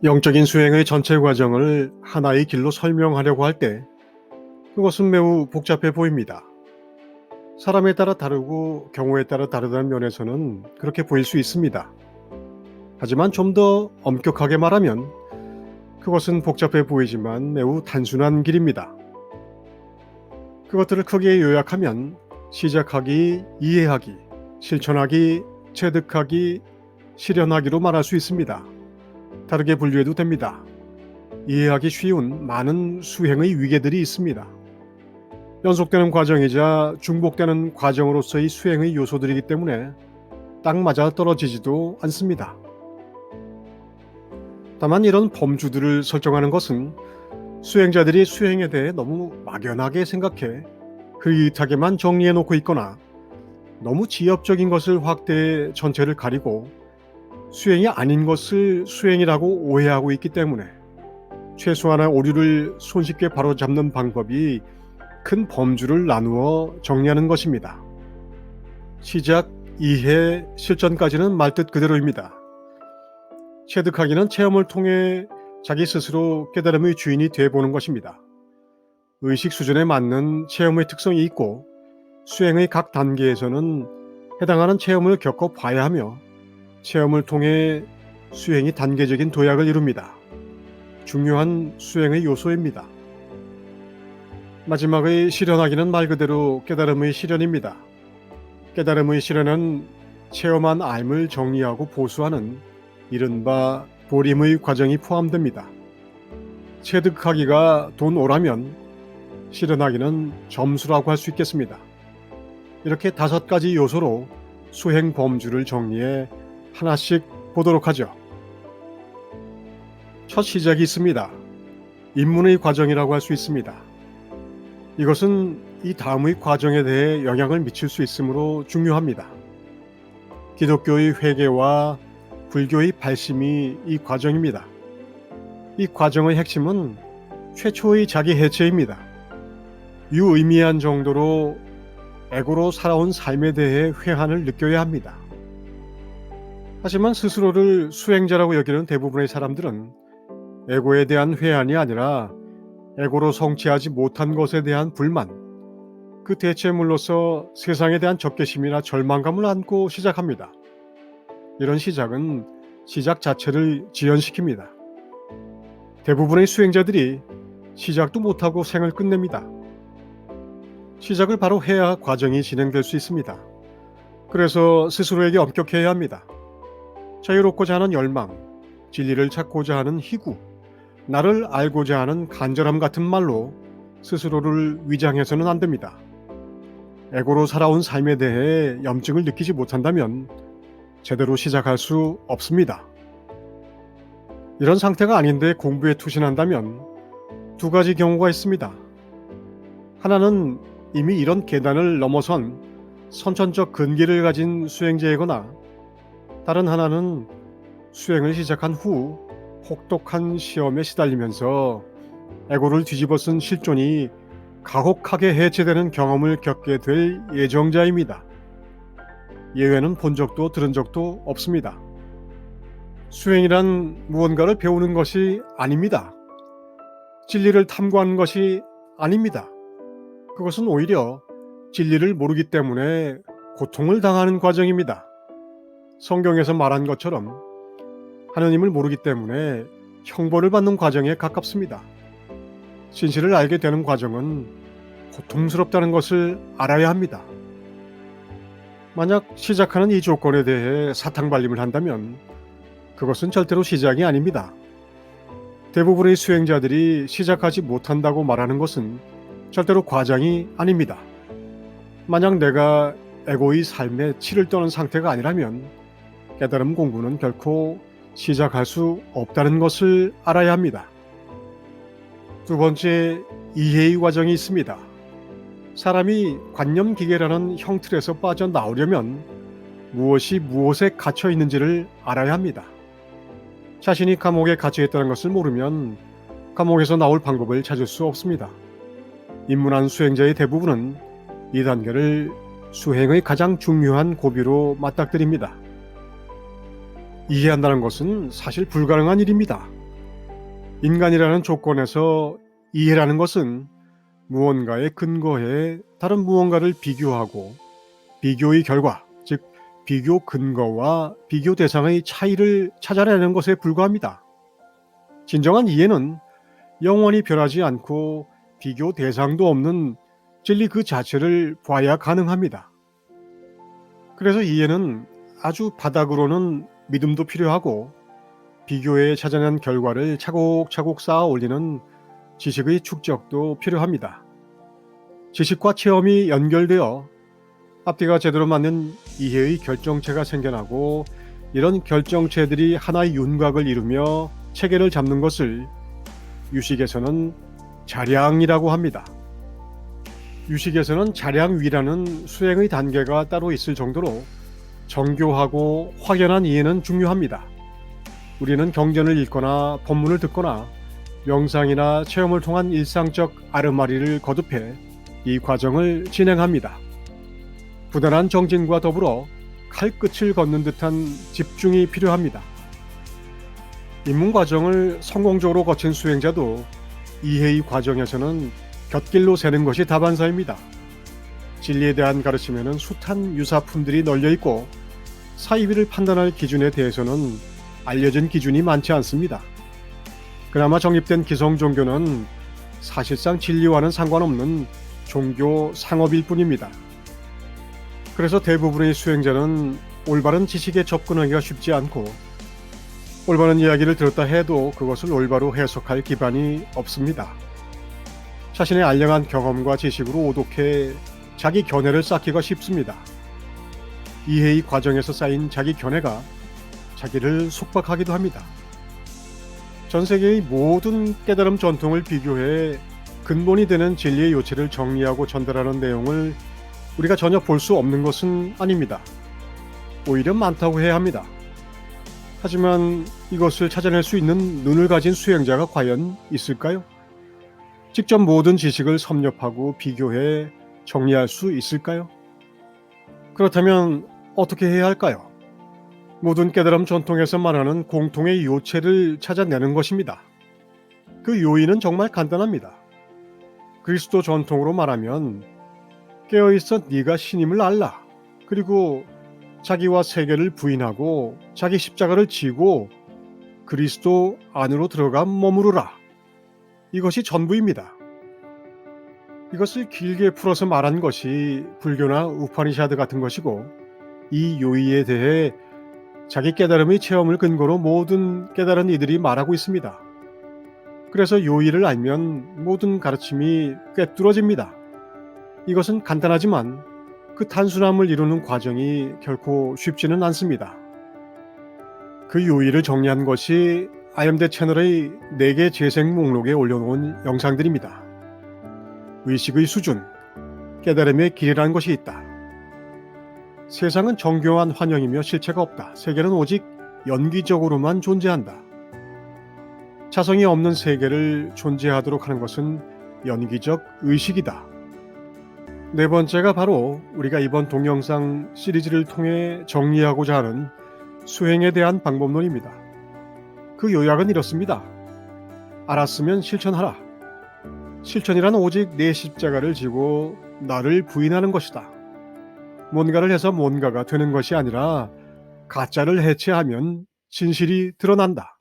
영적인 수행의 전체 과정을 하나의 길로 설명하려고 할 때 그것은 매우 복잡해 보입니다. 사람에 따라 다르고 경우에 따라 다르다는 면에서는 그렇게 보일 수 있습니다. 하지만 좀 더 엄격하게 말하면 그것은 복잡해 보이지만 매우 단순한 길입니다. 그것들을 크게 요약하면 시작하기, 이해하기, 실천하기, 체득하기, 실현하기로 말할 수 있습니다. 다르게 분류해도 됩니다. 이해하기 쉬운 많은 수행의 위계들이 있습니다. 연속되는 과정이자 중복되는 과정으로서의 수행의 요소들이기 때문에 딱 맞아 떨어지지도 않습니다. 다만 이런 범주들을 설정하는 것은 수행자들이 수행에 대해 너무 막연하게 생각해 흐릿하게만 정리해 놓고 있거나 너무 지엽적인 것을 확대해 전체를 가리고 수행이 아닌 것을 수행이라고 오해하고 있기 때문에 최소한의 오류를 손쉽게 바로잡는 방법이 큰 범주를 나누어 정리하는 것입니다. 시작, 이해, 실전까지는 말뜻 그대로입니다. 체득하기는 체험을 통해 자기 스스로 깨달음의 주인이 되어보는 것입니다. 의식 수준에 맞는 체험의 특성이 있고 수행의 각 단계에서는 해당하는 체험을 겪어봐야 하며 체험을 통해 수행이 단계적인 도약을 이룹니다. 중요한 수행의 요소입니다. 마지막의 실현하기는 말 그대로 깨달음의 실현입니다. 깨달음의 실현은 체험한 알을 정리하고 보수하는 이른바 보림의 과정이 포함됩니다. 체득하기가 돈 오라면 실현하기는 점수라고 할 수 있겠습니다. 이렇게 5가지 요소로 수행 범주를 정리해 하나씩 보도록 하죠. 첫 시작이 있습니다. 입문의 과정이라고 할 수 있습니다. 이것은 이 다음의 과정에 대해 영향을 미칠 수 있으므로 중요합니다. 기독교의 회개와 불교의 발심이 이 과정입니다. 이 과정의 핵심은 최초의 자기 해체입니다. 유의미한 정도로 에고로 살아온 삶에 대해 회한을 느껴야 합니다. 하지만 스스로를 수행자라고 여기는 대부분의 사람들은 에고에 대한 회한이 아니라 에고로 성취하지 못한 것에 대한 불만, 그 대체물로서 세상에 대한 적개심이나 절망감을 안고 시작합니다. 이런 시작은 시작 자체를 지연시킵니다. 대부분의 수행자들이 시작도 못하고 생을 끝냅니다. 시작을 바로 해야 과정이 진행될 수 있습니다. 그래서 스스로에게 엄격해야 합니다. 자유롭고자 하는 열망, 진리를 찾고자 하는 희구, 나를 알고자 하는 간절함 같은 말로 스스로를 위장해서는 안 됩니다. 에고로 살아온 삶에 대해 염증을 느끼지 못한다면 제대로 시작할 수 없습니다. 이런 상태가 아닌데 공부에 투신한다면 2가지 경우가 있습니다. 하나는 이미 이런 계단을 넘어선 선천적 근기를 가진 수행자이거나 다른 하나는 수행을 시작한 후 혹독한 시험에 시달리면서 에고를 뒤집어쓴 실존이 가혹하게 해체되는 경험을 겪게 될 예정자입니다. 예외는 본 적도 들은 적도 없습니다. 수행이란 무언가를 배우는 것이 아닙니다. 진리를 탐구하는 것이 아닙니다. 그것은 오히려 진리를 모르기 때문에 고통을 당하는 과정입니다. 성경에서 말한 것처럼 하느님을 모르기 때문에 형벌을 받는 과정에 가깝습니다. 진실을 알게 되는 과정은 고통스럽다는 것을 알아야 합니다. 만약 시작하는 이 조건에 대해 사탕발림을 한다면 그것은 절대로 시작이 아닙니다. 대부분의 수행자들이 시작하지 못한다고 말하는 것은 절대로 과정이 아닙니다. 만약 내가 에고의 삶에 치를 떠는 상태가 아니라면 깨달음 공부는 결코 시작할 수 없다는 것을 알아야 합니다. 2번째, 이해의 과정이 있습니다. 사람이 관념기계라는 형틀에서 빠져나오려면 무엇이 무엇에 갇혀 있는지를 알아야 합니다. 자신이 감옥에 갇혀 있다는 것을 모르면 감옥에서 나올 방법을 찾을 수 없습니다. 입문한 수행자의 대부분은 이 단계를 수행의 가장 중요한 고비로 맞닥뜨립니다. 이해한다는 것은 사실 불가능한 일입니다. 인간이라는 조건에서 이해라는 것은 무언가에 근거해 다른 무언가를 비교하고 비교의 결과, 즉 비교 근거와 비교 대상의 차이를 찾아내는 것에 불과합니다. 진정한 이해는 영원히 변하지 않고 비교 대상도 없는 진리 그 자체를 봐야 가능합니다. 그래서 이해는 아주 바닥으로는 믿음도 필요하고 비교에 찾아낸 결과를 차곡차곡 쌓아 올리는 지식의 축적도 필요합니다. 지식과 체험이 연결되어 앞뒤가 제대로 맞는 이해의 결정체가 생겨나고 이런 결정체들이 하나의 윤곽을 이루며 체계를 잡는 것을 유식에서는 자량이라고 합니다. 유식에서는 자량위라는 수행의 단계가 따로 있을 정도로 정교하고 확연한 이해는 중요합니다. 우리는 경전을 읽거나 법문을 듣거나 명상이나 체험을 통한 일상적 아르마리를 거듭해 이 과정을 진행합니다. 부단한 정진과 더불어 칼끝을 걷는 듯한 집중이 필요합니다. 입문 과정을 성공적으로 거친 수행자도 이해의 과정에서는 곁길로 새는 것이 다반사입니다. 진리에 대한 가르침에는 숱한 유사품들이 널려 있고 사이비를 판단할 기준에 대해서는 알려진 기준이 많지 않습니다. 그나마 정립된 기성 종교는 사실상 진리와는 상관없는 종교 상업일 뿐입니다. 그래서 대부분의 수행자는 올바른 지식에 접근하기가 쉽지 않고 올바른 이야기를 들었다 해도 그것을 올바로 해석할 기반이 없습니다. 자신의 알량한 경험과 지식으로 오독해 자기 견해를 쌓기가 쉽습니다. 이해의 과정에서 쌓인 자기 견해가 자기를 속박하기도 합니다. 전 세계의 모든 깨달음 전통을 비교해 근본이 되는 진리의 요체를 정리하고 전달하는 내용을 우리가 전혀 볼 수 없는 것은 아닙니다. 오히려 많다고 해야 합니다. 하지만 이것을 찾아낼 수 있는 눈을 가진 수행자가 과연 있을까요? 직접 모든 지식을 섭렵하고 비교해 정리할 수 있을까요? 그렇다면 어떻게 해야 할까요? 모든 깨달음 전통에서 말하는 공통의 요체를 찾아내는 것입니다. 그 요인은 정말 간단합니다. 그리스도 전통으로 말하면 깨어있어 네가 신임을 알라. 그리고 자기와 세계를 부인하고 자기 십자가를 지고 그리스도 안으로 들어가 머무르라. 이것이 전부입니다. 이것을 길게 풀어서 말한 것이 불교나 우파니샤드 같은 것이고 이 요의에 대해 자기 깨달음의 체험을 근거로 모든 깨달은 이들이 말하고 있습니다. 그래서 요의를 알면 모든 가르침이 꿰뚫어집니다. 이것은 간단하지만 그 단순함을 이루는 과정이 결코 쉽지는 않습니다. 그 요의를 정리한 것이 아염대 채널의 4개 재생 목록에 올려놓은 영상들입니다. 의식의 수준, 깨달음의 길이라는 것이 있다. 세상은 정교한 환영이며 실체가 없다. 세계는 오직 연기적으로만 존재한다. 자성이 없는 세계를 존재하도록 하는 것은 연기적 의식이다. 4번째가 바로 우리가 이번 동영상 시리즈를 통해 정리하고자 하는 수행에 대한 방법론입니다. 그 요약은 이렇습니다. 알았으면 실천하라. 실천이란 오직 내 십자가를 지고 나를 부인하는 것이다. 뭔가를 해서 뭔가가 되는 것이 아니라 가짜를 해체하면 진실이 드러난다.